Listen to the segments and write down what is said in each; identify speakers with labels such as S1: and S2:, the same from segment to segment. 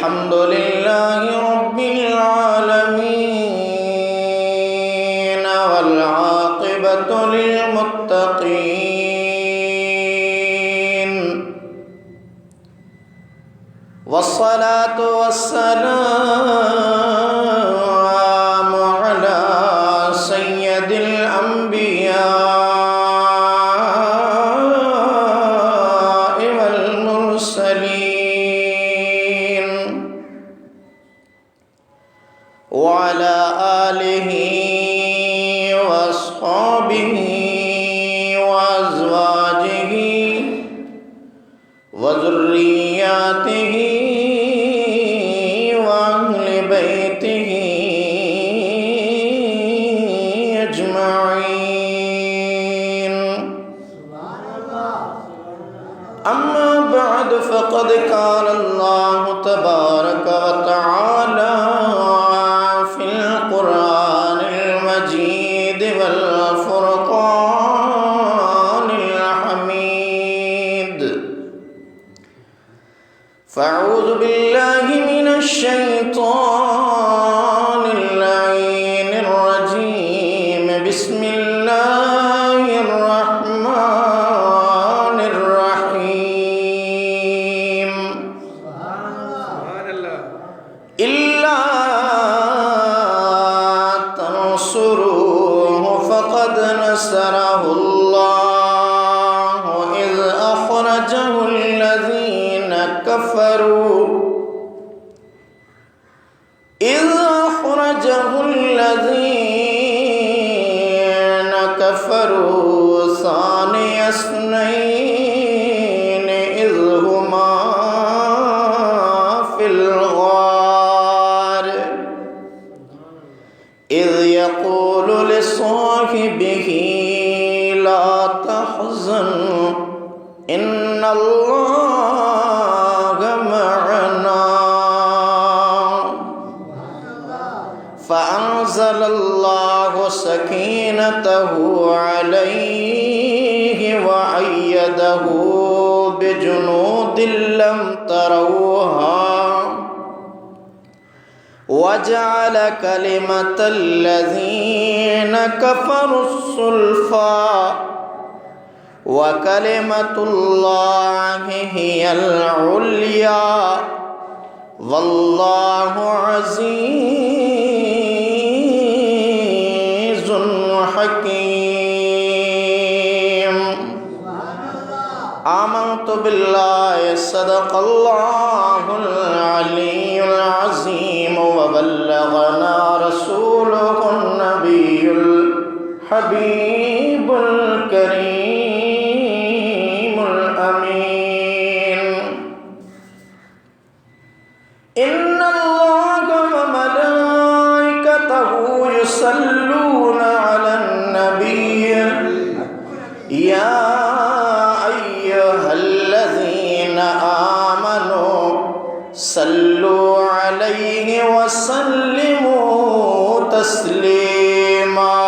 S1: अल्हम्दुलिल्लाहि रब्बिल आलमीन वल आक़िबतु लिल मुत्तक़ीन वस्सलातु वस्सलामु अला सय्यदिल अंबिया वअला आलिहि वअस्हाबिहि वअज़वाजिहि वज़ुर्रिय्यातिहि वअहलि बैतिहि अजमईन। अम्मा बअद फ़क़द क़ाल अल्लाहु तबारक व तआला फ़अऊज़ु बिल्लाहि मिनश शैतानिर लईनिर रजीम। बिस्मिल्लाहिर रहमानिर रहीम। इल्ला तंसुरूहु फ़क़द नसरहुल्लाहु इज़ अख़रजहु الذين كفروا ثاني اثنين إذ هما في الغار إذ يقول لصاحبه لا تحزن إن الله معنا فأنزل الله سكينته عليه وأيده بجنود لم تروها وجعل كلمة الذين كفروا السفلى وكلمة الله هي العليا والله عزيز حكيم। آمنت بالله صدق الله العلي العظيم وبلغنا رسوله النبي الحبيب الكريم الأمين। إن الله وملائكته يصلون على النبي يا أيها الذين آمنوا صلوا عليه وسلموا تسليما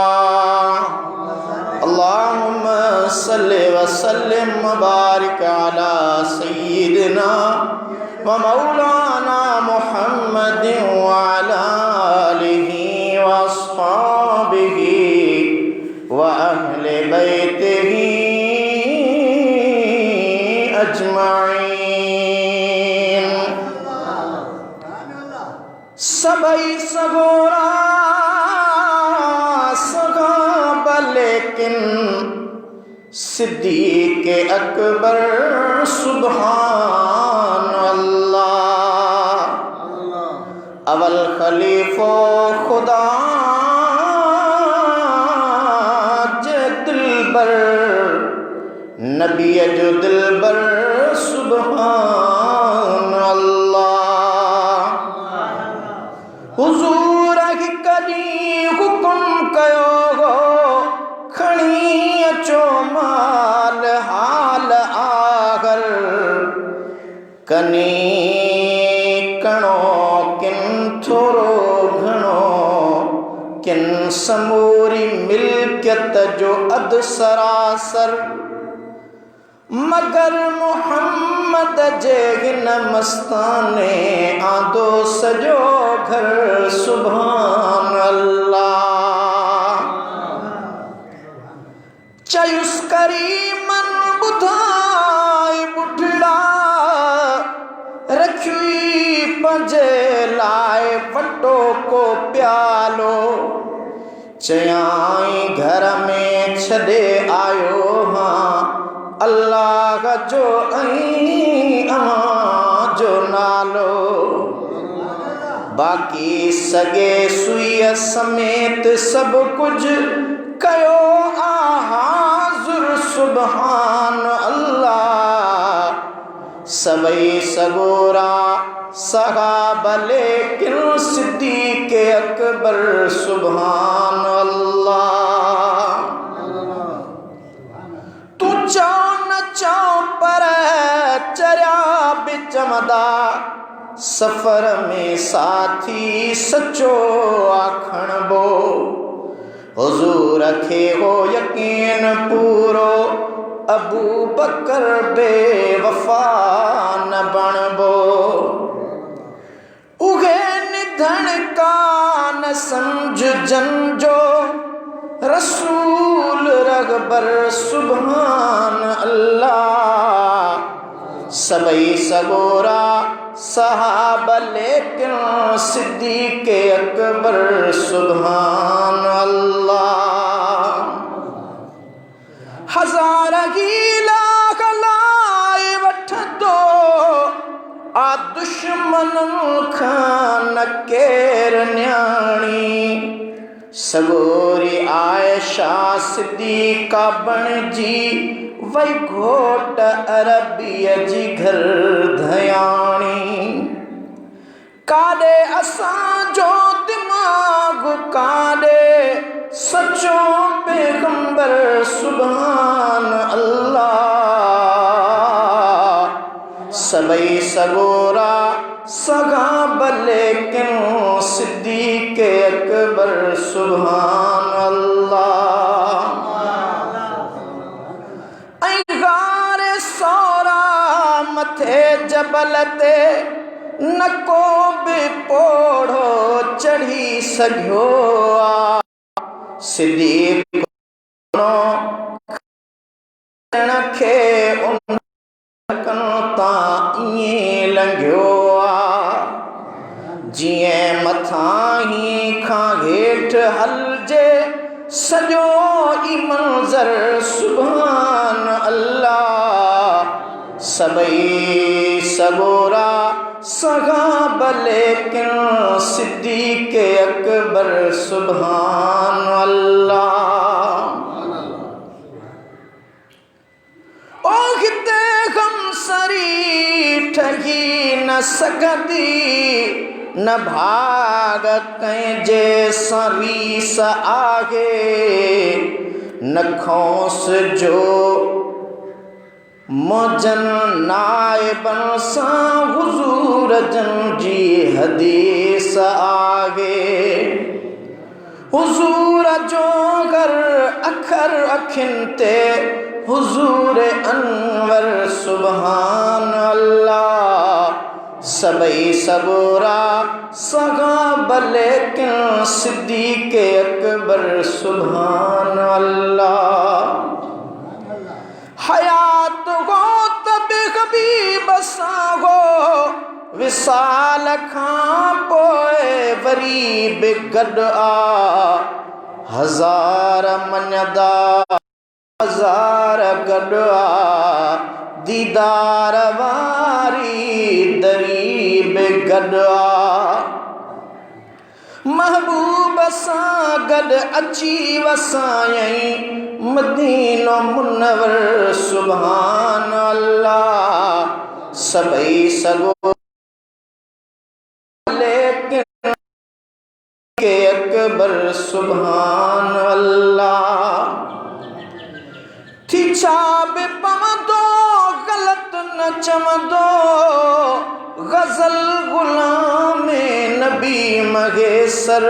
S1: اللهم صل وسلم وبارك على سيدنا ومولانا محمد وعلى آله وأصحابه وأهل بيته أجمعين। सबई सगोरा सगाबा लेकिन सिद्दीक़ अकबर सुभान अल्लाह अवल खलीफो खुदा जे दिलबर नबी जो दिलबर सुभान अल्लाह हुजूर की कदी हुकुम कयो हो खणी अचो माल हाल आगर कनी कणो किन थोरो घणो किन समूरी मिल्कियत जो अध सरासर मगर मोहम्मद जे हिन मस्ताने आंदो सजो घर सुभान अल्लाह। चयुस करीमन बुधाई बुढ़ड़ा रखी पंजे लाए वटो को प्यालो। चयाई घर में छदे आयो हाँ अल्लाह जो अमां जो नालो। बाकी सगे सुईअ समेत सब कुछ कयो हाज़ुर सुभान अल्लाह। सबई सगोरा सहाबा लेकिन सिद्दीक़ अकबर सुभान अल्लाह। तू चाओ न चाओ पर चरिया बिचमदा सफर में साथी सचो आखण बो। हुजूर खे हो यकीन पूरो अबू बकर बेवफा न बणबो। उगे निधन का न समझ जंजो रसूल रगबर सुभान अल्लाह। सबई सगोरा सहाबा लेकिन सिद्दीक़ अकबर सुभान अल्लाह। हजार गीला गलाए वठंदो आ दुश्मन खान केर न्याणी। सगोरी आयशा सिद्दीक़ा बणजी वई घोट अरबीअ जी घर धयाणी। काॾे असांजो दिमाग़ काॾे सचो पैगंबर सुभान अल्लाह। सबई सगोरा सहाबा लेकिन सिद्दीक़ अकबर सुभान अल्लाह। ऐं गारे सौरा मथे जबल ते न को बि पोढ़ो चढ़ी सघियो आ। सिद्दीक़ खे उन तां ईअं लंघियो आ जीअं मथां ही खां हेठि हलजे सॼो ई मंज़र सुभान अल्लाह। सबई सगोरा सहाबा लेकिन सिद्दीक़ अकबर सुभान अल्लाह। ओ हिते गमसरी ठही न सघंदी न भाग कंहिंजे सरीस आहे। न खौस जो मौजन नाइबन सां हुजूर जन जी हदीस आहे। हुजूर जो घर अखर अखियुनि ते हुजूर अनवर सुभान अल्लाह। सबई सगोरा सहाबा लेकिन सिद्दीक़ अकबर सुभान अल्लाह। हयात हो तब हबीब सां हो विसाल खां पोइ वरी बि गॾु आ। हज़ार मञदा हज़ार गॾु आ दीदार वारी दरी बि गॾु आ। महबूब सां गॾु अची वसायईं मदीनो मुनवर सुभान अल्लाह। सबई सगो लेकिन के अकबर सुभान अल्लाह। थी छा बि पवंदो ग़लत न चवंदो गज़ल गुलाम नबी महेसर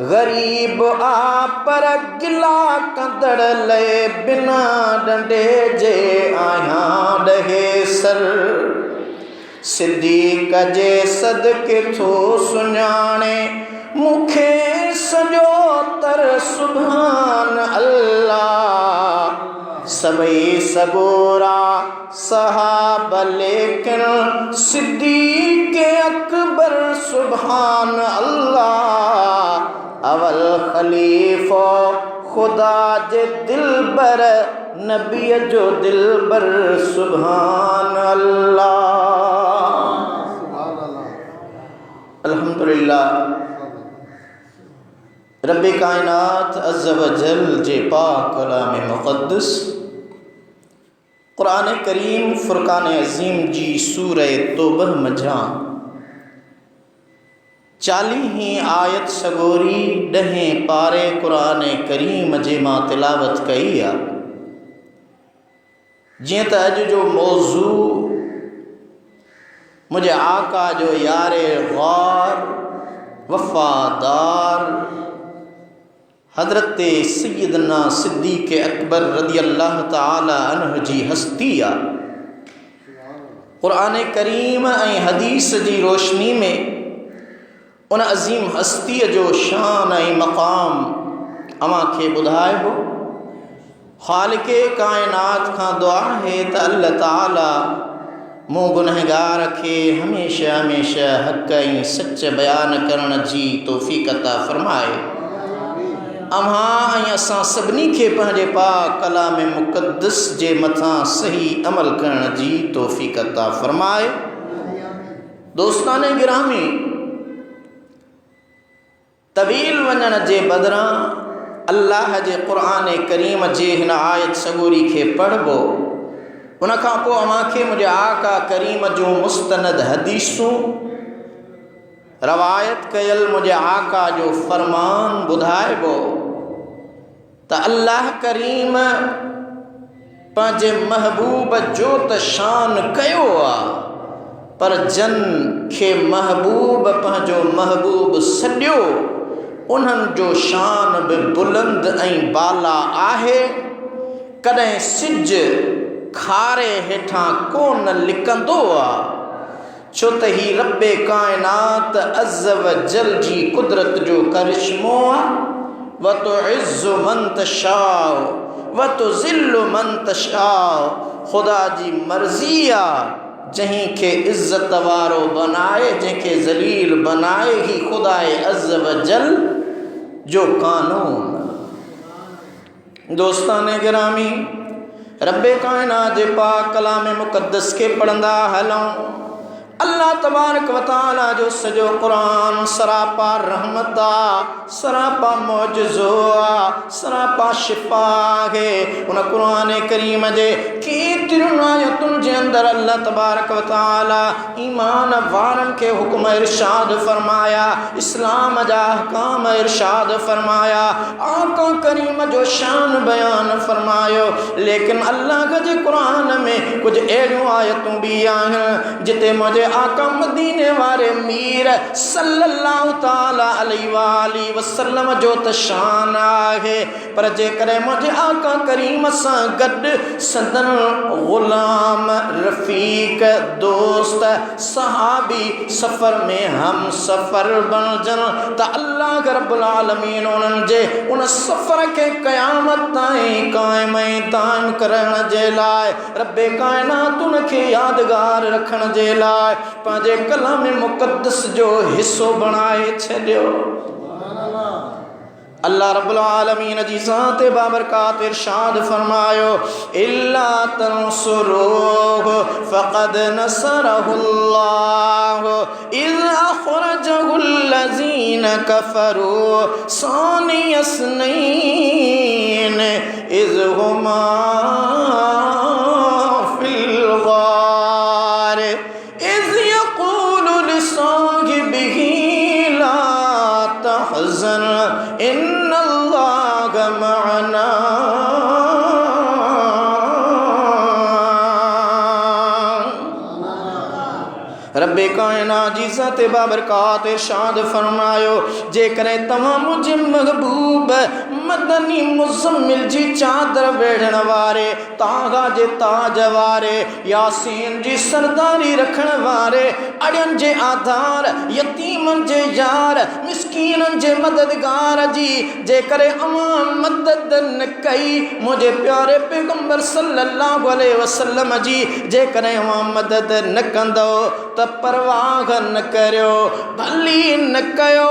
S1: गरीब आ पर गिला कंदड़ ले बिना डंडे जे आया डहे सर सिद्दीक़ जे सदके थो सुञाणे मुखे सजो तर सुभान अल्लाह सबई सगोरा सहाब लेकिन सिद्दीक़ अकबर सुभान अल्लाह अवल खलीफो खुदा जे दिलबर नबी जो दिलबर सुभान अल्लाह। अल्हम्दुलिल्लाह रब्बे कायनात अज़्ज़ व जल जे पाक कलाम मुक़द्दस क़ुरान करीम फ़ुरक़ान अज़ीम जी सूरह तौबह मझां 40 आयत सगोरी 10 पारे क़ुरान करीम जे मां तिलावत कई आहे। जीअं त अॼु जो मौज़ू मुंहिंजे आका जो यारे ग़ार वफ़ादार हज़रत सैयदना सिद्दीक़ अकबर रज़ी अल्लाह ताला अन्हु जी हस्ती आहे। क़ुरान करीम ऐं हदीस जी रोशनी में उन अज़ीम हस्तीअ जो शान ऐं मक़ाम अव्हां खे ॿुधाइबो। ख़ालिक़े काइनात खां दुआ आहे त अल्लाह ताला मूं गुनहगार खे हमेशा हमेशा हक़ ऐं सच बयान करण जी तौफ़ीक़ अता फ़रमाए। अव्हां ऐं असां सभिनी खे पंहिंजे पाक कलाम मुक़द्दस जे मथां सही अमल करण जी तौफ़ीक़ अता फ़रमाए। दोस्तान गिरामी तवील वञण जे बदिरां अल्लाह जे क़ुरान करीम जे हिन आयत सगोरी खे पढ़बो। उन खां पोइ अव्हां खे मुंहिंजे आका करीम जूं मुस्तनद हदीसूं रवायत कयल मुंहिंजे आका जो फ़रमान ॿुधाइबो त अल्लाह करीम पंहिंजे महबूब जो त शान कयो आहे पर जन खे महबूब पंहिंजो महबूब सॾियो उन्हनि जो शान बि बुलंद ऐं बाला आहे। कॾहिं सिज खारे हेठां कोन लिकंदो आहे छो त ही रब्बे काइनात अज़्ज़ व जल जी कुदरत जो करिश्मो आहे। व तुइज़्ज़ु मन तशाअ व तुज़िल्लु मन तशाअ ख़ुदा जी मर्ज़ी आहे जंहिं खे इज़्ज़त वारो बनाए जंहिंखे ज़लील बनाए ही ख़ुदाए अज़्ज़ व जल जो कानून। दोस्तान गिरामी रब्बे काइनात जे पाक कलाम मुक़द्दस के पढ़ंदा हलूं। अल्लाह तबारक व तआला जो सॼो क़ुरान सरापा रहमत आहे सरापा मौजज़ो आहे सरापा शिफ़ा आहे। उन क़ुरान करीम जे केतिरियुनि आयतुनि जे अंदरि अल्लाह तबारक व तआला ईमान वारनि खे हुक्म इरशाद फरमाया इस्लाम जा अहकाम इरशाद फरमाया आका करीम जो शान बयान फरमायो। लेकिन अल्लाह जे क़ुरान में कुछ अहिड़ियूं आयतूं बि आहिनि जिते मुंहिंजे आका मदीने वारे मीर सल्लल्लाहु ताला अलैहि वसल्लम जो त शान आहे पर जेकॾहिं मुंहिंजे आका करीम सां गॾु सदन ग़ुलाम रफ़ीक दोस्त सहाबी सफ़र में हम सफ़र बणजनि त अल्लाह रब्बुल आलमीन उन्हनि जे उन सफ़र खे क़यामत ताईं क़ाइम ऐं दाइम करण जे लाइ रब्बे काइनात उन खे यादगार रखण जे लाइ पंहिंजे कलाम मुक़द्दस जो हिस्सो बणाए छॾियो। अल्लाह रब्बुल आलमीन जी ज़ात बाबरकात इरशाद फरमायो इल्ला तंसुरूहु फ़क़द नसरहुल्लाहु इज़ अख़रजहुल लज़ीन कफ़रू सानिय इस्नैन इज़ हुमा फ़िल ग़ार इज़ यक़ूलु लिसाहिबिही ला तहज़न इन्नल्लाह मअना। रब्बे कायनात जी ज़ात बाबरकात इरशाद फरमायो जे करे तमां मुझे महबूब मदनी मुज़म्मिल जी चादर वेढ़ण वारे तागा जे ताज वारे यासीन जी सरदारी रखण वारे अड़ियन जे आधार यतीमन जे यार मिस्कीनन जे मददगार जी जे करे अवां मदद न कई मुझे प्यारे पैगंबर सल्लल्लाहु अलैहि वसल्लम जी जे करे अवां मदद न कंदो त परवाह न करियो भली न कयो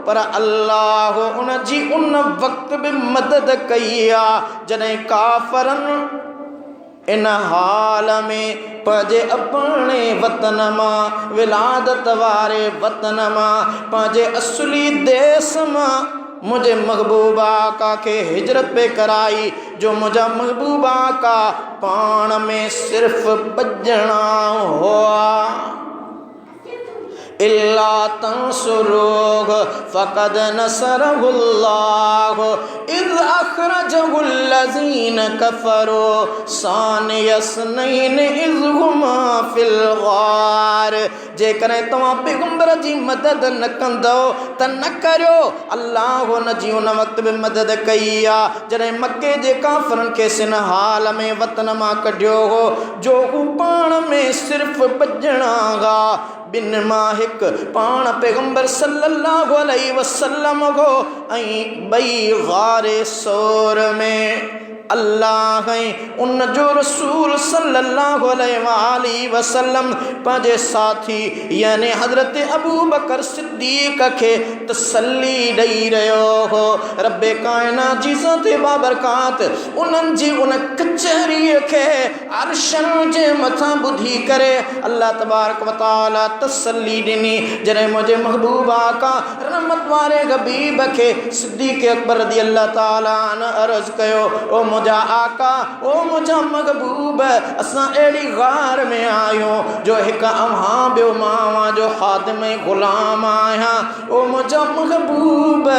S1: पर अल्लाह उन जी उन वक्त भी मदद कई आ जॾहिं काफ़रन इन हाल में पंहिंजे अपने वतन मां विलादत वारे वतन मां पंहिंजे असली देश मां मुझे महबूबा का के हिजरत पे कराई जो मुझा महबूबा का पान में सिर्फ बजना हुआ इल्ला तंसुरूह फ़क़द नसरहुल्लाह इज़ अख़रजहुल्लज़ीन कफ़रू सानियस्नैन इज़ हुमा फ़िल ग़ार जे करे तव्हां पैगंबर जी मदद न कंदो त न करियो अल्लाह उन जी उन वक़्त बि मदद कई आहे जॾहिं मके जे काफ़रनि खे सिन हाल में वतन मां कढियो हो जो हू पाण में सिर्फ़ बजणा हुआ बिन मां हिकु पाण पैगंबर सल्लल्लाहु अलैहि वसल्लम हो ऐं ॿई ग़ारे सौर में अल्लाह उन जो रसूल सल्लल्लाहु अलैहि वसल्लम पंहिंजे साथी यानी हज़रत अबू बकर सिद्दीक़ खे तसल्ली ॾेई रहियो हो रब्बे कायनात जी ज़ात बाबरकात उन्हनि जी उन कचहरीअ खे अर्शन जे मथां ॿुधी करे अल्लाह तबारक व तआला तसल्ली ॾिनी जॾहिं मुंहिंजे महबूबा का रहमत वारे हबीब खे सिद्दीक़ अकबर रज़ी अल्लाह ताला अन्हु अर्ज़ कयो ओ मुझा आका ओ मुझा महबूब असां अहिड़ी गार में आहियूं जो हिकु अव्हां ॿियो मां जो ख़ादिम ग़ुलाम आहियां ओ मुझा महबूब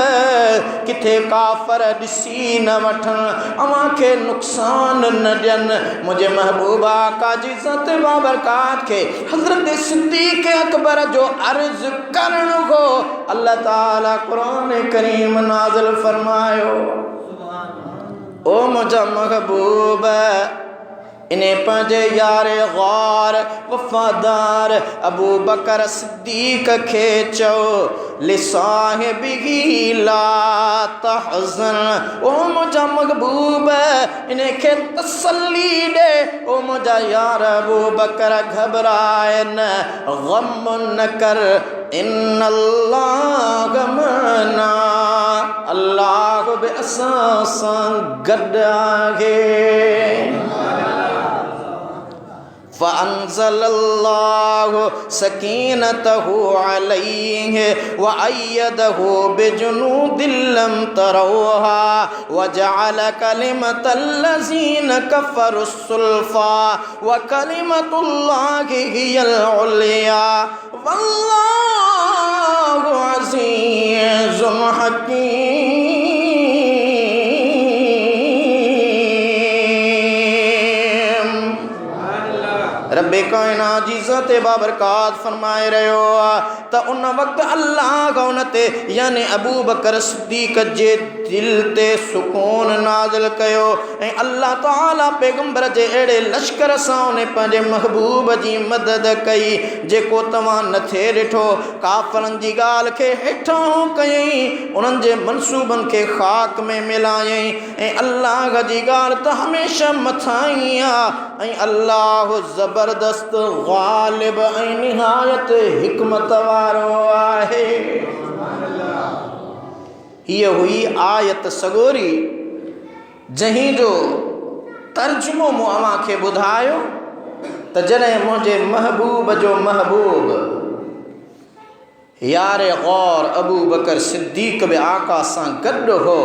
S1: किथे काफ़र ॾिसी न वठनि अव्हां खे नुक़सान न ॾियनि मुंहिंजे महबूब आका जी ज़ात बाबरकात खे हज़रत सिद्दीक़ अकबर जो अर्ज़ करणु हो अल्लाह ताला क़ुरान करीम नाज़िल फरमायो ओ मुझा महबूब इन्हें पंहिंजे यारे ग़ार वफ़ादार अबू बकर सिद्दीक़ खे चओ लिसाहिबिही ला तहज़न ओ मुझा महबूब इन्हें खे तसल्ली ॾे ओ मुझा यार अबू बकर घबराए न ग़म न कर इन्नल्लाह मना अल्लाह बि असां सां गॾु आहे फ़अंज़लल्लाहु सकीनतहु अलैहि व अय्यदहु बिजुनूदिन लम तरौहा व जअल कलिमतल्लज़ीन कफ़रुस्सुल्फ़ा व कलिमतुल्लाहि हियल उलिया वल्लाहु अज़ीज़ुन हकीम रब्बे कायनात जी ज़ात बाबरकात फरमाए रहियो आहे त उन वक़्तु अल्लाह उन ते यानी अबू बकर सिद्दीक़ जे दिल ते सुकून नाज़िल कयो ऐं अल्लाह ताला पैगंबर जे अहिड़े लश्कर सां उन पंहिंजे महबूब जी मदद कई जेको तव्हां नथे ॾिठो काफ़रनि जी ॻाल्हि खे हेठां कयईं उन्हनि जे मनसूबनि खे ख़ाक में मिलायईं ऐं अल्लाह जी ॻाल्हि त हमेशह मथां ई आहे ऐं अल्लाह ज़बरदस्त ग़ालिब ऐं निहायत हिकमत वारो आहे हीअ हुई आयत सगोरी जंहिं जो तर्जुमो मूं अव्हां खे ॿुधायो त जॾहिं मुंहिंजे महबूब जो महबूब यारे ग़ौर अबू बकर सिद्दीक़ बि आका सां गॾु हो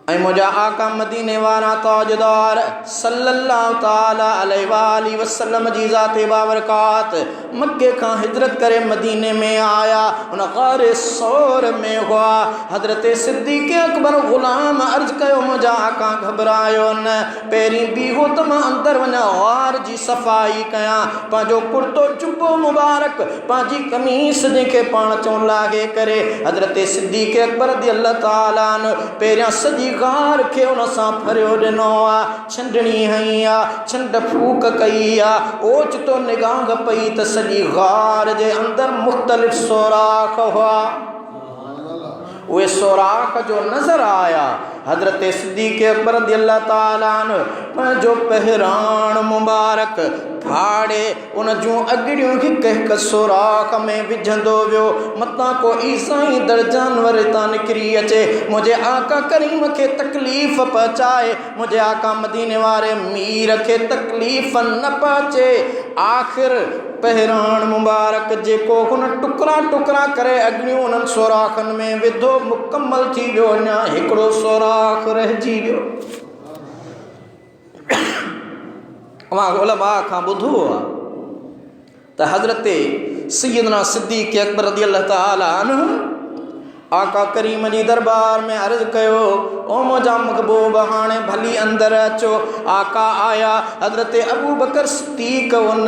S1: ऐं मुंहिंजा आका मदीने वारा ताजदार सल्लल्लाहु ताला अलैहि वसल्लम जी ज़ाते बाबरकात मक्के खां हिजरत करे मदीने में आया। उन ग़ार सौर में हुआ। हज़रत सिद्दीक़ अकबर ग़ुलाम अर्ज़ कयो मुंहिंजा आका घबरायो न, पहिरीं बीहो त मां अंदरि वञा ग़ार जी सफ़ाई कयां, पंहिंजो कुर्तो जुब्बो मुबारक पंहिंजी कमीस जंहिंखे पाण चऊं लागे करे हज़रत सिद्दीक़ अकबर रज़ियल्लाहु ताला अन्हु पहिरियां सॼी ग़ार खे उन सां फरियो ॾिनो आहे। छंडणी हई आहे, छंड फूक कई आहे, ओचितो निगाह पई त सॼी ग़ार जे अंदरि मुख़्तलिफ़ सोराख़ हुआ। उहे सोराख़ जो नज़र आया। हज़रत सिद्दीक़ अकबर रज़ियल्लाहु ताला अन्हु पंहिंजो पहिराण मुबारक फाड़े उन जूं अॻिड़ियूं हिकु हिकु सोराख़ में विझंदो वियो। मतां को ईसाई दर जानवर तां निकिरी अचे, मुंहिंजे आका करीम खे तकलीफ़ पहुचाए, मुंहिंजे आका मदीने वारे मीर खे तकलीफ़ न पहुचे। आख़िर पहिराण मुबारक जेको हुन टुकड़ा टुकड़ा करे अॻिड़ियूं उन्हनि सोराख़नि में विधो मुकम्मल थी वियो, अञा हिकिड़ो सोराख़ रहिजी वियो। मां उलमा खां ॿुधो आहे त हज़रत सैयदना सिद्दीक़ अकबर रज़ियल्लाहु ताला अन्हु आका करीम जी दरबार में अर्ज़ कयो, ओ मुंहिंजा महबूब हाणे भली अंदरि अचो। आका आया। हज़रत अबू बकर सिद्दीक़ उन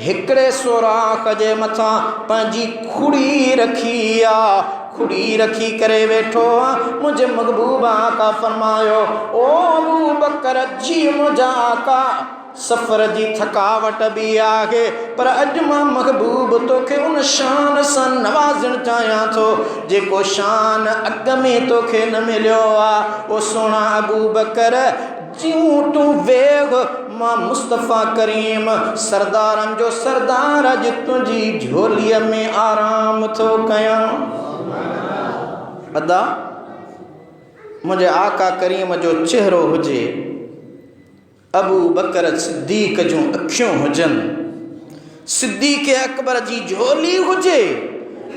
S1: हिकिड़े सोराख़ जे मथां पंहिंजी खुड़ी रखी आहे, खुड़ी रखी करे वेठो आहे। मुंहिंजे महबूब आका फरमायो, ओ अबू बकर जी मुंहिंजा आका सफ़र जी थकावट भी आहे, पर अॼु मां महबूब तोखे उन शान सां नवाज़णु चाहियां थो जेको शान अॻ में तोखे न मिलियो आहे। ओ सोना अबू बकर जियूं तूं वेह, मां मुस्तफ़ा करीम सरदारनि जो सरदार अॼु तुंहिंजी झोलीअ में आराम थो कयां। अदा मुंहिंजे आका करीम जो चेहरो हुजे, अबू बकर सिद्दीक़ जूं अखियूं हुजनि, सिद्दीक़ अकबर जी झोली हुजे,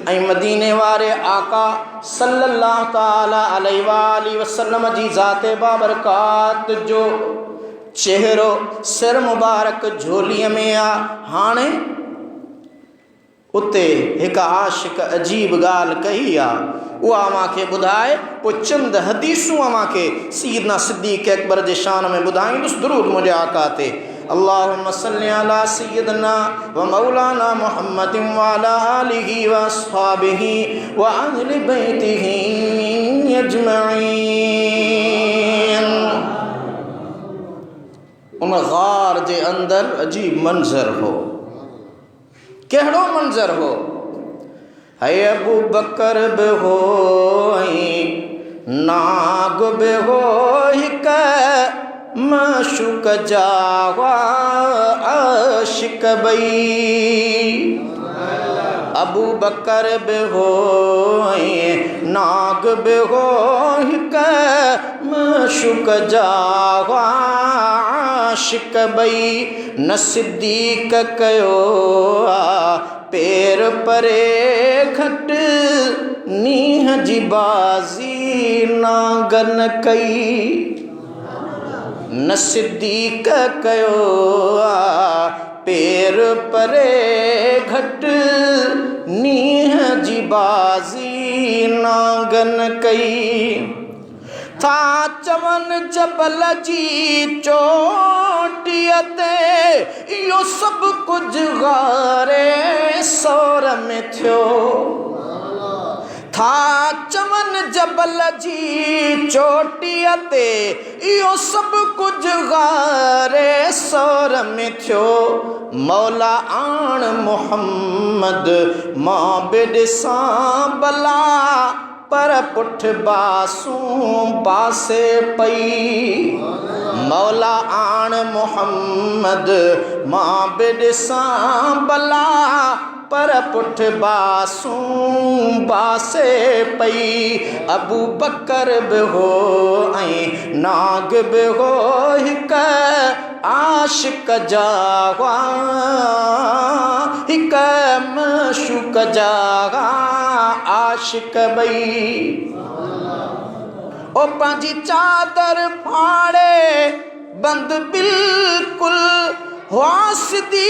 S1: ऐं मदीने वारे आका सल्लल्लाहु ताला अलैहि वसल्लम जी ज़ाते बाबरकात जो चेहरो सिर मुबारक झोलीअ में आहे। हाणे उते हिकु आशिक़ अजीब ॻाल्हि कही आहे, उहा मूंखे ॿुधाए, पोइ चंद हदीसूं मूंखे सैयदना सिद्दीक़ अकबर जे शान में ॿुधाईंदुसि। दुरूद मुंहिंजे आका ते। अल्लाहुम्मा सल्लि अला सय्यदना व मौलाना मुहम्मदिन व अला आलिहि व अस्हाबिहि व अहलि बैतिहि अजमईन। उन ग़ार जे अंदरि अजीब मंज़र हो। कहिड़ो मंज़र हो? है अबू बकर बि हो, नाग बि हो, हिकु माशूक जा आशिक़ ॿई। अबू बकर बि हो, नाग बि हो, हिकु माशूक जा आशिक़ ॿई। न सिद्दीक़ कयो पेर परे घट, नीह जी बाज़ी नागन कई। न सिद्दीक़ कयो पेर परे घट, नीह जी बाज़ी नागन कई। था चवनि जबल जी चोटीअ ते, इहो सभु कुझु ग़ारे सौर में थियो। था चवनि जबल जी चोटीअ ते, इहो सभु कुझु ग़ारे सौर में थियो। मौला आण मुहम्मद मां बि ॾिसां भला, पर पुठ बासूं बासे पई। मौला आण मुहम्मद मां बि ॾिसां भला, पर पुठ बासूं बासे पई। अबू बकर बि हो ऐं नाग बि हो, हिकु आशिक़ जा हिकु माशूक जा आशिक़ ॿई। ओ पांजी चादर फाड़े बंद बिल्कुल वासदी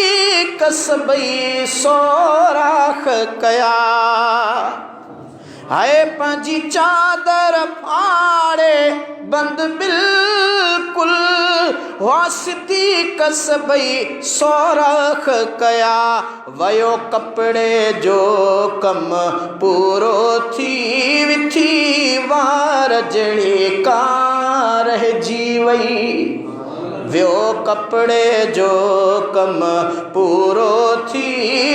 S1: कसबई सोराख कया हाय पांजी चादर फाड़े बंद बिल्कुल वासदी कसबई सोराख कया वयो कपड़े जो कम पूरो थी विथी वार जड़े कार जीवई व्यो कपड़े जो कम पूरो थी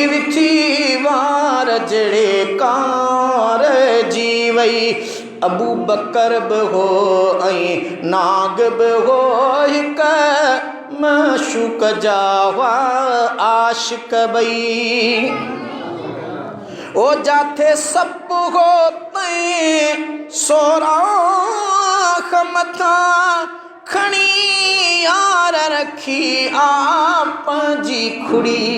S1: विथी वार जड़े कार जीवई अबू बकर बि हो ऐं नाग बि हो हिक मशूक जा हुआ आशिक ॿई ओ जाथे सप हो तैं सोराख मथां खणी यार रखी आप जी खुड़ी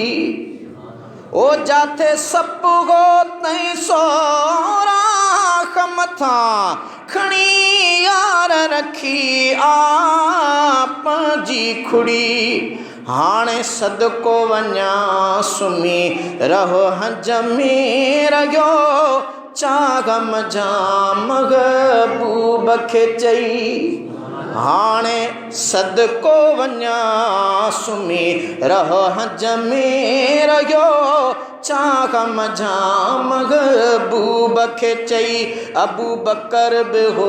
S1: ओ जाथे सप हो तैं सोराख मथां खणी यार रखी आप जी खुड़ी हाणे सदको वञा सुमी रहो हज में रहियो चागम जा महबूब खे चई हाणे सदको वञा सुमी रहो हज में रहियो चागम जा महबूब खे चई अबू बकर बि हो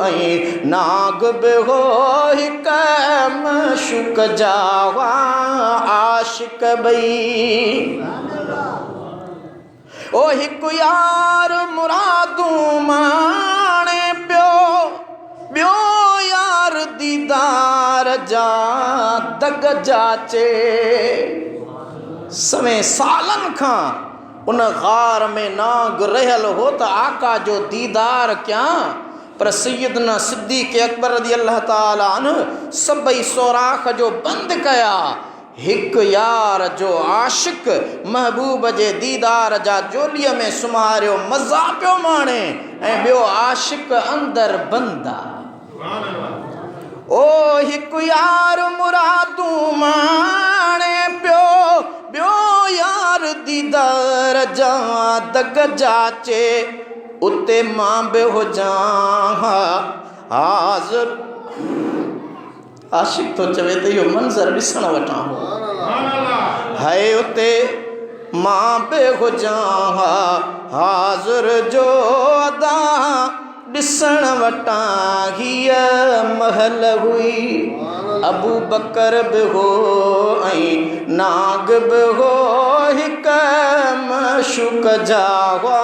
S1: ऐं नाग बि हो हिक मशूक जा हुआ आशिक ॿई ओ हिकु यार मुरादूं माणे पियो ॿियो यार दीदार जा दग जाचे सवें सालन खां उन गार में नाग रहियल हो त आका जो दीदार क्या पर सैयदना सिद्दीक़ अकबर रज़ी अल्लाह ताला अन्हु सभई सोराख जो बंदि कया हिकु यार जो आशिक महबूब जे दीदार जा जोलीअ में सुम्हारियो मज़ा पियो माणे ऐं ॿियो आशिक अंदर बंदा ओ हिकु यार मुरादूं माणे पियो ॿियो यार दीदार जा दग जाचे उते मां बि हुजां हाज़िर आशिक तो चवे तो यो मंजर ॾिसण वटां हाय उते मां बि हुजां हाज़िर जो अदा ॾिसण वटां हीअ महल हुई अबू बकर बि हो ऐं नाग बि हो हिक मशूक जा हुआ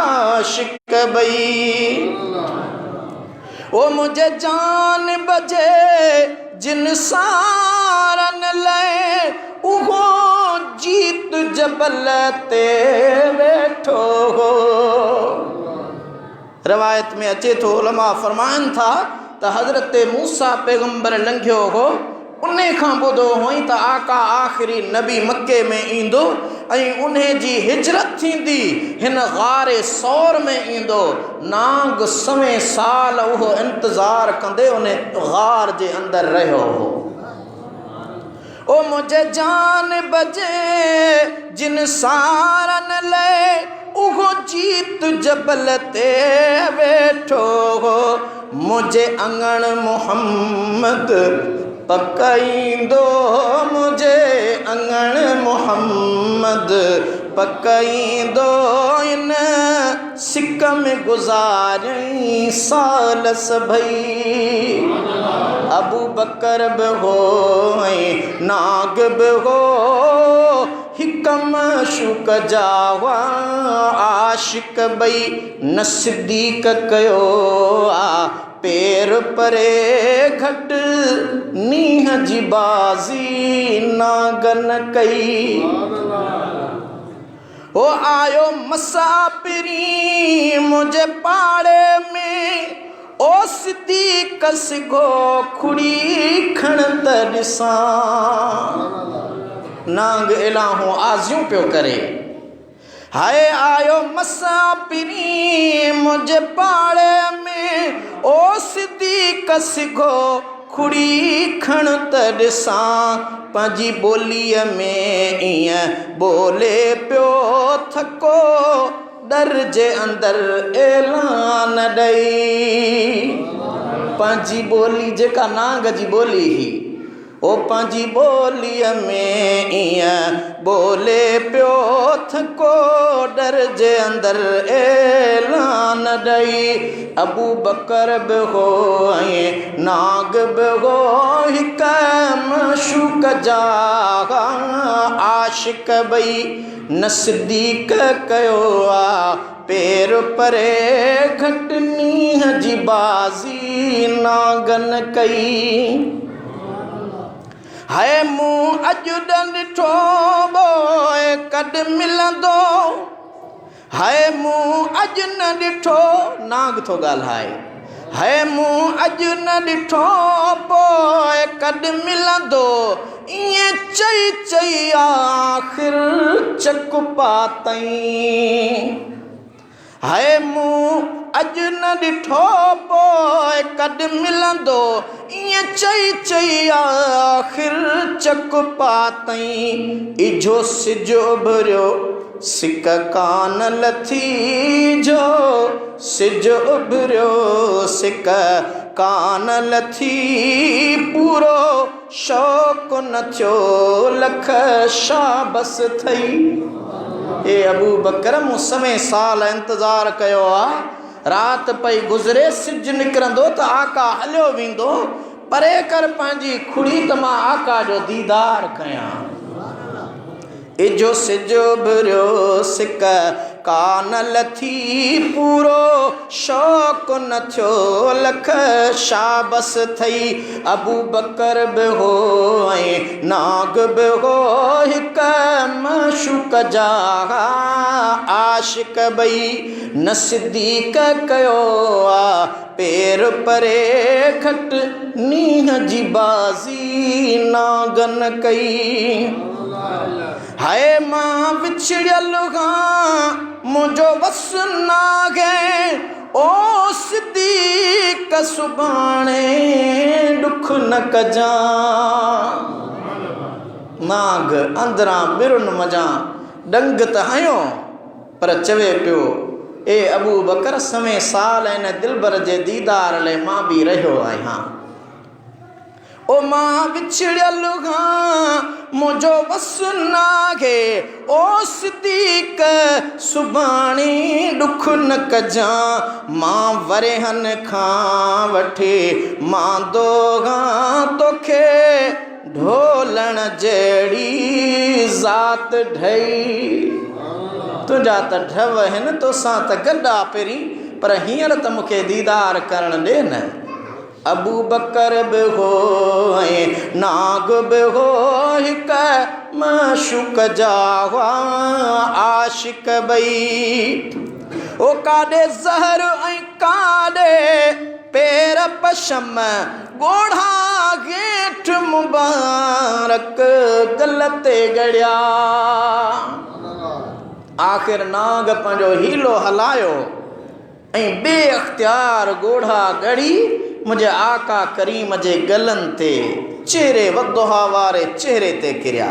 S1: आशिक ॿई ओ मुझे जान बजे जिन सारन ले उहो जीत जबल ते वेठो हो रवायत में अचे तो उलमा फरमान था त हज़रत मूसा पैगंबर लंघियो हो उन खां ॿुधो हुई त आका आख़िरी नबी मके में ईंदो ऐं उन जी हिजरत थींदी हिन गारे सौर में ईंदो नाग सवें साल उहो इंतज़ार कंदे उन गार जे अंदर रहियो हो ओ मुझे जान बजे जिन सारन ले उहो जीत जबल ते वेठो हो मुझे अंगण मोहम्मद पकाईंदो मुझे अंगण मोहम्मद पकाईंदो इन सिक में गुज़ारी साल सभई अबू बकर बि हो ऐं नाग बि हो हिक मशूक जा हुआ आशिक ॿई न सिद्दीक़ कयो आ पेर परे घट नीह जी बाज़ी नागन कई हो आयो मसापिरी मुझे पाड़े में ओ सिद्दीक़ सिगो खुड़ी खण त ॾिसां नांग इलाहो आज़ियूं पियो करे हाय आयो मसापिरी मुझे पाड़े में ओ सिद्दीक़ सिखो खुड़ी खण त ॾिसां पंहिंजी ॿोलीअ में ईअं बोले पियो थको डर जे अंदरि ऐलान ॾेई पंहिंजी ॿोली जेका नांग जी ॿोली हुई ओ पंहिंजी ॿोलीअ में ईअं बोले पियो थको डर जे अंदरि ऐलान ॾेई अबू बकर बि हो ऐं नाग बि हो हिकु मशूक जा आशिक़ ॿई न सिद्दीक़ कयो आ पेर परे घटि नींहं जी बाज़ी नागन कई हाय मूं अॼु ॾिठो बोए कॾ मिलंदो हाय मूं अॼु न ॾिठो नाग थो ॻाल्हाए हाय मूं अॼु न ॾिठो पोइ कॾ मिलंदो ईअं चई चई आख़िर चक पातईं हाय मूं अॼु न ॾिठो पोइ कॾ मिलंदो ईअं चई चई आख़िर चक पातईं इजो सिज उभरियो सिक कान लथी जो सिज उभरियो सिक कान लथी पूरो शौक़ न थियो लख शाबस थई ए अबू बकर मूं समय साल इंतज़ार कयो आहे रात पई गुज़रे सिज निकिरंदो त आका हलियो वेंदो परे कर पंहिंजी खुड़ी त मां आका जो दीदार कयां इजो सिज उभरियो सिक कान लथी पूरो शौक़ न थियो लख शाबस थई अबू बकर बि हो ऐं नाग बि हो हिकु मशूक जा आशिक़ ॿई न सिद्दीक़ कयो आ पेर परे घटि नींहं जी बाज़ी नागन कई हाय मां विछड़ियल खां मुंहिंजो वस नागे ओ सिद्दीक़ सुभाणे ॾुख न कजां नाग अंदरां बिरुन मजां डंग त हयो पर चवे पियो ए अबू बकर समय साल इन दिलबर जे दीदार लाइ मां बि रहियो आहियां ओ मां विछड़ियल खां मुंहिंजो वस नागे ओ सिद्दीक़ सुभाणे ॾुख न कजां मां वरहन खां वठी मां दोगां तोखे ढोलण जहिड़ी ज़ात ढई तुंहिंजा त ढव आहिनि तोसां त गॾा पहिरीं पर हींअर त मूंखे दीदार करणु ॾे न अबू बकर बि हो ऐं नाग बि हो हिकु मशूक जा आशिक़ ॿई ओ काॾे ज़हर ऐं काॾे पेर पशम ॻोढ़ा गेठ मुबारक गल ते गड़िया आख़िर नाग पंहिंजो हीलो हलायो ऐं बे अख़्तियार ॻोढ़ा ॻड़ी मुंहिंजे आका करीम जे गलनि ते चेहरे वदुहा वारे चेहरे ते किरिया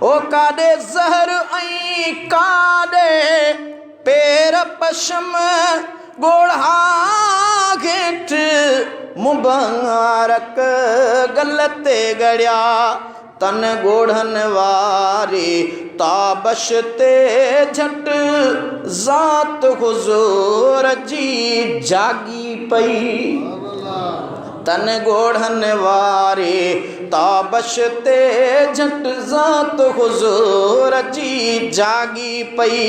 S1: ओ काॾे ज़हर ऐं काॾे पेर पशम ॻोढ़ा घेठ मुबारक गल ते गड़िया तन ॻोढ़न वारी ताबश ते झट ज़ात हुज़ूर जी जागी पई तन ॻोढ़न वारी ताबश ते झट ज़ात हुज़ूर जी जागी पई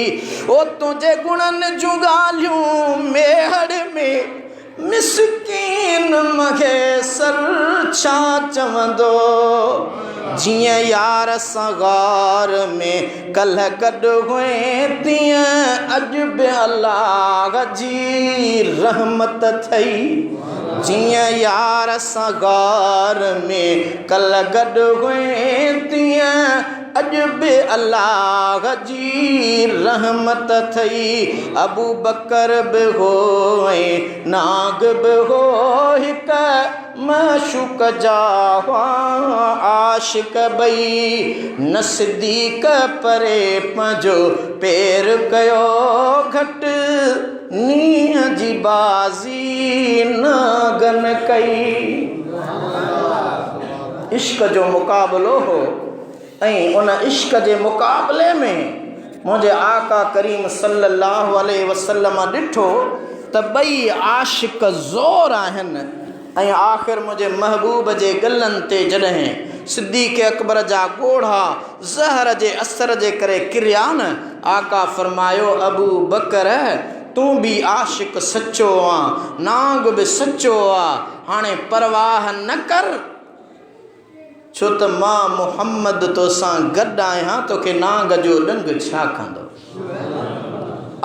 S1: ओ तुंहिंजे गुणनि जूं ॻाल्हियूं मेहड़ में मिसकीन मूंखे सर छा चवंदो जियां यार सां गार में कल्ह गॾु हुए तीअं अॼु बि अलाह जी रहमत थई जियां यार असां गार में कल गॾु हुए तीअं अॼु बि अल्लाह जी रहमत थई। अबू बकर बि होए नाग बि हो हिक मशूक जा आशिक बई न सिद्दीक परे पंहिंजो पेर कयो घटि नीह जी बाज़ी नागन कई। इश्क जो मुक़ाबलो हो ऐं उन इश्क जे मुक़ाबले में मुंहिंजे आका करीम सल्लल्लाहु अलैहि वसल्लम ॾिठो त ॿई आशिक ज़ोर आहिनि ऐं आख़िर मुंहिंजे महबूब जे गलनि ते जॾहिं सिद्दीक़ अकबर जा ॻोढ़ा ज़हर जे असर जे करे किरिया न, आका फरमायो अबू बकर तूं बि आशिक सचो आहे, नांग बि सचो आहे, हाणे परवाह न कर छो त मां मुहम्मद तोसां गॾु आहियां, तोखे नांग जो ॾंग छा कंदो।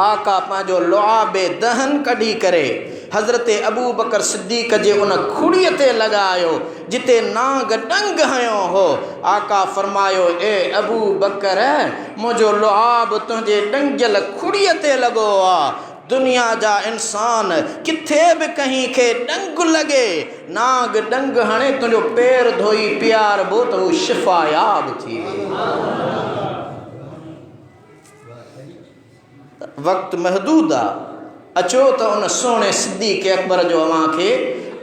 S1: आका पंहिंजो लुआबे दहन कढी करे हज़रत अबू बकर सिद्दीक़ जे उन खुड़ीअ ते लॻायो जिते नांग ॾंग हयो हो। आका फरमायो ए अबू बकर मुंहिंजो लुआब तुंहिंजे ॾंगियल खुड़ीअ ते लॻो आहे। दुनिया जा इंसान किथे बि कहीं खे ॾंग लॻे, नाग ॾंग हणे तुंहिंजो पेर धोई पीआरबो त हू शिफ़ायाब थी वक़्तु महदूद आहे। अचो त उन सोने सिद्दीक़ अकबर जो अव्हांखे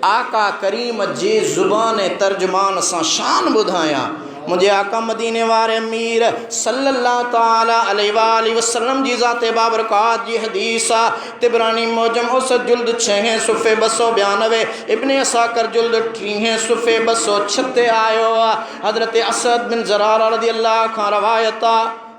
S1: आका करीम जे ज़ुबान तर्जुमान सां शान ॿुधायां। मुझे आका मदीने वारे अमीर सल्लल्लाहु ताला अलैहि वसल्लम जी ज़ाते बाबरकात जी हदीस तिबरानी मोजम औसत जुल्द 6 सुफ़े 292 इब्ने असाकर जुल्द 3 सुफ़े 206 आयो। हज़रत असद बिन ज़रार रज़ियल्लाहु खां रवायत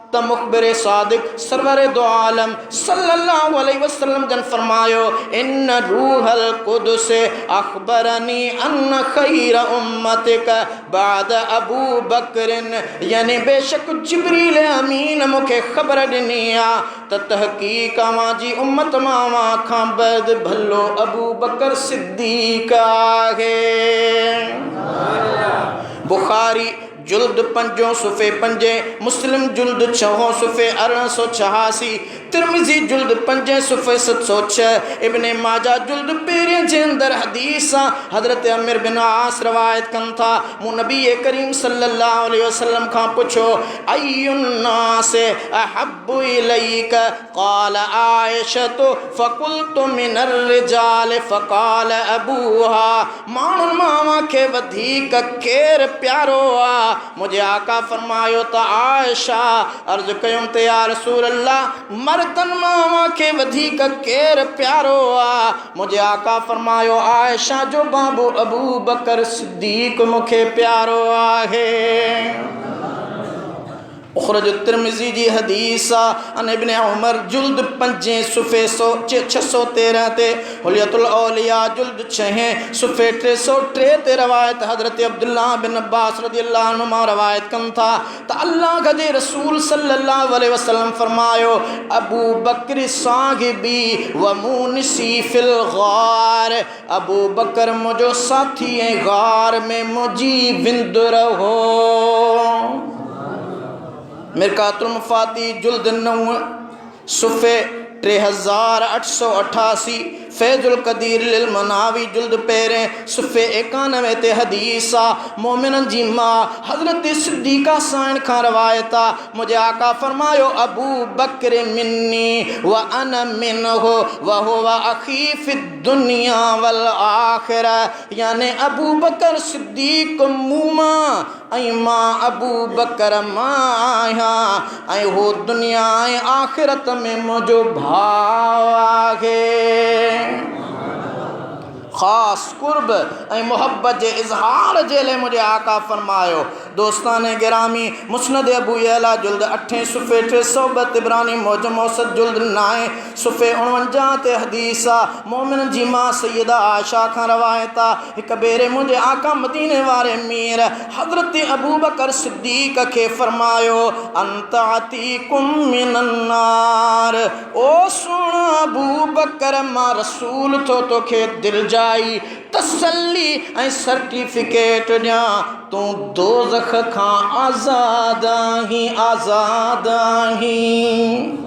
S1: त मुखबिर सादिक सरवर दो आलम सल्लल्लाहु अलैहि वसल्लम जन फरमायो इन रूहल कुदस अखबरनी अन खैर उम्मतिक बाद अबू बकरिन, यानी बेशक जिब्रील अमीन मूंखे ख़बर ॾिनी आहे त तहक़ीक़ मांजी उम्मत मां खां बाद भलो अबू बकर सिद्दीक़ आहे। बुखारी जुल्द 5 सुफ़े 5, मुस्लिम जुल्द 6 सुफ़े 1886, तिरमिज़ी जुल्द 5 सुफ़े 706, इब्ने माजा जुल्द 1 जे अंदर हदीस हज़रत अमीर बिन आस रवायत कन था। मूं नबी करीम सल्लल्लाहु अलैहि वसल्लम खां पुछो अय्युन नास अहब्बु इलैक, क़ाल आयशतु फ़क़ुल्तु मिनर रिजाल फ़क़ाल अबूहा, माण्हुनि मां मूंखे वधीक केरु प्यारो आहे। मुझे आका फरमायो त आयशा। अर्ज़ कयूं त या रसूल अल्लाह मर्दन मां के वधीक केर प्यारो आ। मुझे आका फरमायो आयशा जो बाबू अबू बकर सिद्दीक मूंखे प्यारो आहे। उखरज तिरमिज़ी जी हदीस अन इब्ने उमर जुल्द 5 सुफ़े 613 ते, हुलियतुल औलिया जुल्द 6 सुफ़े 303 ते रवायत हज़रत अब्दुल्लाह बिन अब्बास रज़ियल्लाहु अन्हुमा रवायत कन था त अल्लाह जे रसूल सल्लल्लाहु अलैहि वसल्लम फरमायो अबू बकर साहिबी व मुनसी फिल गार, अबू बकर मुझो साथी ऐं गार में मुझी विंदुर हो। मिरकातुल मुफ़ाती जुल्द 9 सुफ़े 3888, फैजुल कदीर लिल मनावी जुल्द 1 सुफ़े 91 ते हदीस मोमिनन जी मां हज़रत सिद्दीक़ा साइन खां रवायत। मुझे आका फरमायो अबू बकर मिन्नी व अना मिनहु व हुवा अखी फिद दुनिया वल आखिरा, यानी अबू बकर सिद्दीक़ मूमा ऐं मां अबू बकर मां आहियां ऐं हो दुनिया ऐं आख़िरत में मुंहिंजो भाउ आहे। ख़ास कुर्ब ऐं मुहब्बत जे इज़हार जे लाइ मुझे आका फरमायो दोस्तान गिरामी मुस्नद अबू यला जुल्द 8 सुफ़े 302, तिबरानी मोजम औसत जुल्द 9 सुफ़े 49 ते हदीस मोमिन जी मां सैयदा आयशा खां रवायत। हिक बेरे मुझे आका मदीने वारे मीर हज़रत अबू बकर सिद्दीक़ खे फरमायो अंत अतीकुम मिनन नार, ओ सुन अबू बकर मां रसूल थो तोखे दिलि जा पहुंचाई तसल्ली ऐं सर्टिफिकेट ॾियां तूं दोज़ख खां आज़ाद आहीं।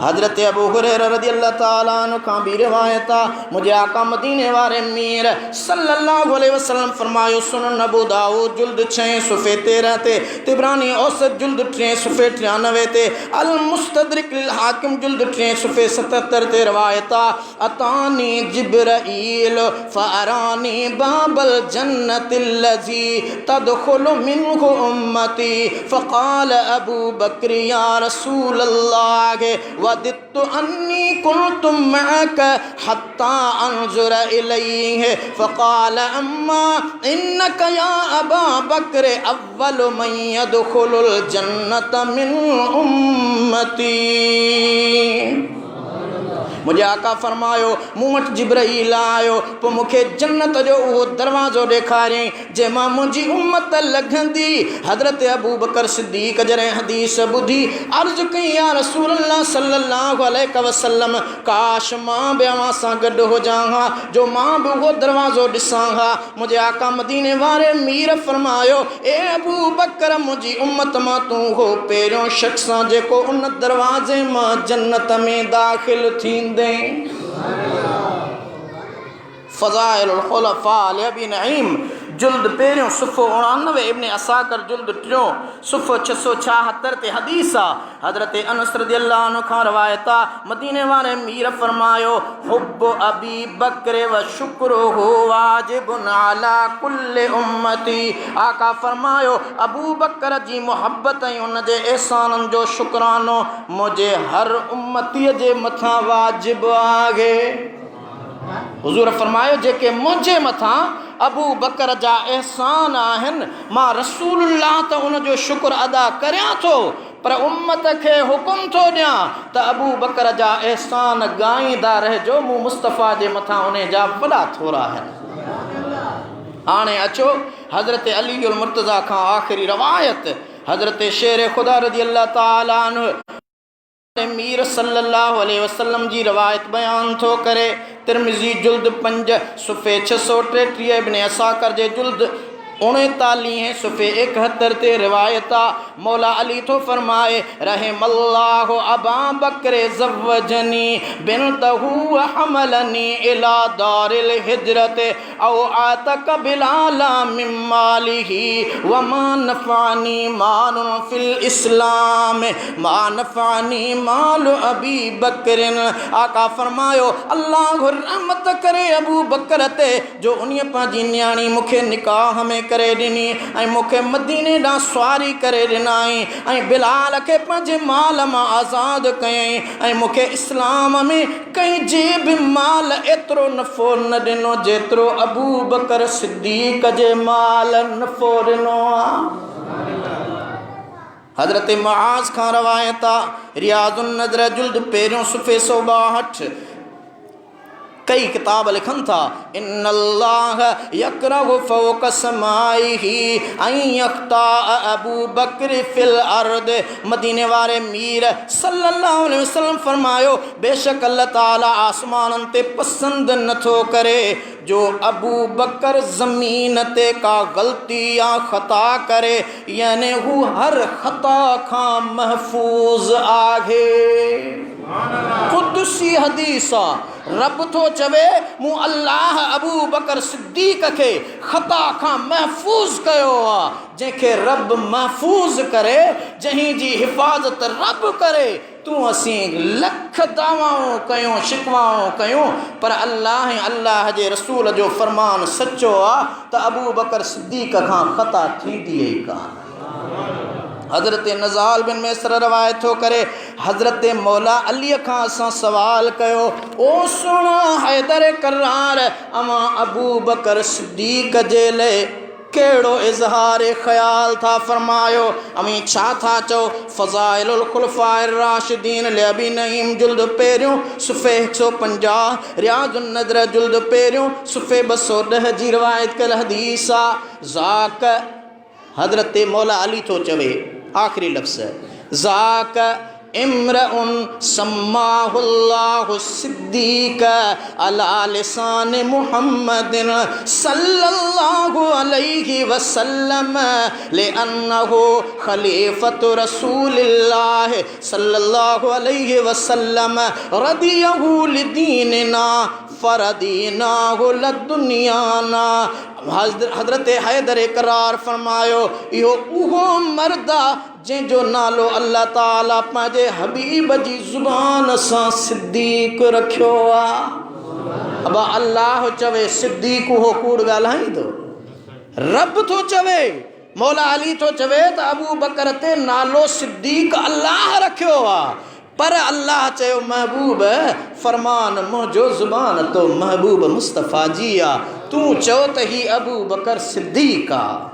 S1: हज़रत अबू हुरैरा रज़ियल्लाहु ताला अन्हु खां भी रिवायत आहे मुझे आका मदीने वारे मीर सल्लल्लाहु अलैहि वसल्लम फरमायो सुनन अबू दाऊद जुल्द 6 सुफ़े 13 ते तिबरानी औसत जुल्द 3 सुफ़े 93 ते अल मुस्तदरिक लिल हाकिम जुल्द 3 सुफ़े 77 ते रिवायत आहे अतानी जिब्राईल फअरानी बाबल जन्नतिल लज़ी तदखुलु मिन्हु उम्मती फ़क़ाल अबू बकर या रसूल अल्लाह वदित्तु अन्नी कुन्तु मअक हत्ता अंजुर इलैहि फ़क़ाल अम्मा इन्नक या अबा बकर अव्वलु मन यदखुलुल जन्नत मिन उम्मती। मुझे आका फरमायो मूं वटि जिब्राईल आयो पोइ मूंखे जन्नत जो उहो दरवाज़ो ॾेखारियईं जंहिंमां मुंहिंजी उम्मत लघंदी। हज़रत अबू बकर सिद्दीक़ जॾहिं हदीस ॿुधी अर्ज़ु कई या रसूल अल्लाह सल्लल्लाहु अलैहि वसल्लम काश मां बि अव्हां सां गॾु हुजां हा जो मां बि उहो दरवाज़ो ॾिसां हा। मुंहिंजे आका मदीने वारे मीर फरमायो ए अबू बकर मुंहिंजी उम्मत मां तूं हो पहिरियों शख़्स आहे जेको उन दरवाज़े मां जन्नत में दाख़िल थींदे। फ़ज़ाइलुल खुलफ़ा अबी नईम जुल्द पहिरियों सुफ़ो 99 इब्न असाकर जुल्द 3 सुफ़ो 676 ते हदीस आहे। हज़रत अनस रज़ियल्लाहु अन्हु खां रवायत आहे मदीने वारे मीर फरमायो हुब्बु अबी बकर व शुक्रुहु वाजिबुन अला कुल्लि उम्मती। आका फरमायो अबू बकर जी मोहब्बत ऐं उन जे एहसाननि जो शुक्रानो मुंहिंजे हर उम्मतीअ जे मथां वाजिब आहे। हुज़ूर फरमायो जेके मुंहिंजे मथां अबू बकर जा एहसान आहिनि मां रसूलुल्लाह त उन जो शुक्र अदा करियां थो पर उम्मत खे हुकुम थो ॾियां त अबू बकर जा एहसान ॻाईंदा रहिजो मूं मुस्तफ़ा जे मथां उन जा वॾा थोरा आहिनि। हाणे अचो हज़रत अली उल मुर्तज़ा खां आख़िरी रवायत हज़रत शेर ख़ुदा रज़ियल्लाहु ताला अन्हु मीर सल्लल्लाहु अलैहि वसल्लम जी रवायत बयान थो करे। तिरमिज़ी जुल्द 5 सुफ़े 633 इब्न असाकर जे जुल्द 39 सुफ़े 71 ते रिवायत आहे मौला अली थो फरमाए रहमल्लाहु अबा बकर ज़व्वजनी बिनतहु हमलनी इला दारिल हिजरत औ आतक बिलाला मिन मालिही व मा नफ़अनी माल फिल इस्लाम मा नफ़अनी माल अबी बकरिन। आका फरमायो अल्लाह रहमत करे अबू बकर ते जो उन्हीअ पंहिंजी न्याणी मूंखे निकाह में करे ॾिनी ऐं मूंखे मदीने ॾांहुं सवारी करे ॾिनाई ऐं बिलाल खे पंहिंजे माल मां आज़ादु कयईं ऐं मूंखे इस्लाम में कंहिंजे बि माल एतिरो नफ़ो न ॾिनो जेतिरो अबू बकर सिद्दीक़ जे माल नफ़ो ॾिनो आहे। हज़रत मुआज़ खां रवायत आहे रियाज़ुन नज़र जुल्द पहिरियों सुफ़े 162 कई किताब लिखनि था इन्नल्लाह यकरहु फ़ौक़ समाइही अन यख्ता अबू बकर फिल अर्द। मदीने वारे मीर सल्लल्लाहु अलैहि वसल्लम फरमायो बेशक अल्लाह ताला आसमाननि ते पसंदि नथो करे जो अबू बकर ज़मीन ते का ग़लती या ख़ता करे यानी हू हर ख़ता खां महफूज़ आहे। कुदसी हदीस रब तो चवे मूं अल्लाह अबू बकर सिद्दीक़ के ख़ता खां महफूज़ कयो आहे। जंहिंखे रब महफूज़ करे जंहिं जी हिफ़ाज़त रब करे तूं असीं लख दावाऊं कयूं शिकवाऊं कयूं पर अल्लाह ऐं अल्लाह जे रसूल जो फरमान सचो आहे त अबू बकर सिद्दीक़ खां ख़ता थींदी ई कान। हज़रत नज़ाल बिन मैसर रवायत थो करे हज़रत मौला अलीअ खां असां सवाल कयो ओ सुहिणा हैदर करार अवां अबू बकर सिद्दीक़ जे लाइ कहिड़ो इज़हार ख़याल था फरमायो अमी छा था चओ। फ़ज़ाइलुल खुलफ़ाए राशिदीन अबी नईम जुल्द पहिरियों सुफ़े 150 रियाज़ुन नज़र जुल्द पहिरियों सुफ़े 210 जी रिवायत कल हदीस आहे। ज़ाक हज़रत मौला अली थो चवे आख़िरी लफ़्ज़ ज़ाक इम्रउन सम्माहुल्लाहु सिद्दीक अला लिसान मुहम्मदिन सल्लल्लाहु अलैहि वसल्लम लिअन्नहु खलीफतु रसूलिल्लाह सल्लल्लाहु अलैहि वसल्लम रदियहु लिदीनिना फरदीनाहु लदुनियाना। हजरत हैदर करार फरमायो इहो उहो मर्दा जंहिंजो नालो अल्लाह ताला पंहिंजे हबीब जी ज़ुबान सां सिद्दीक़ रखियो आहे। अब अल्लाह चवे सिद्दीक़ उहो कूड़ ॻाल्हाईंदो, रब थो चवे, मौला अली थो चवे त अबू बकर ते नालो सिद्दीक़ अल्लाह रखियो आहे, पर अल्लाह चयो महबूब फरमान मुंहिंजो ज़ुबान तो महबूब मुस्तफ़ा जी आहे, तूं चओ त ही अबू बकर सिद्दीक़ आहे।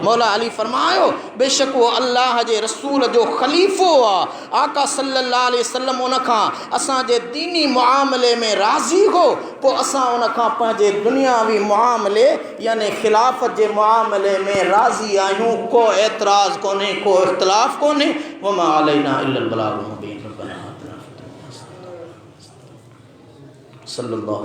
S1: मौला अली फरमायो बेशक वो अल्लाह जे रसूल जो ख़लीफ़ो आहे, आका सल्लल्लाहु अलैहि वसल्लम उन खां असांजे दीनी मुआमले में राज़ी हो, पोइ असां उन खां पंहिंजे दुनियावी मुआमले यानी ख़िलाफ़त जे मुआमले में राज़ी आहियूं। को एतराज़ कोन्हे, को इख़्तिलाफ़ कोन्हे। वमा अलैना इल्लल बलागुल मुबीन। सल्लल्लाहु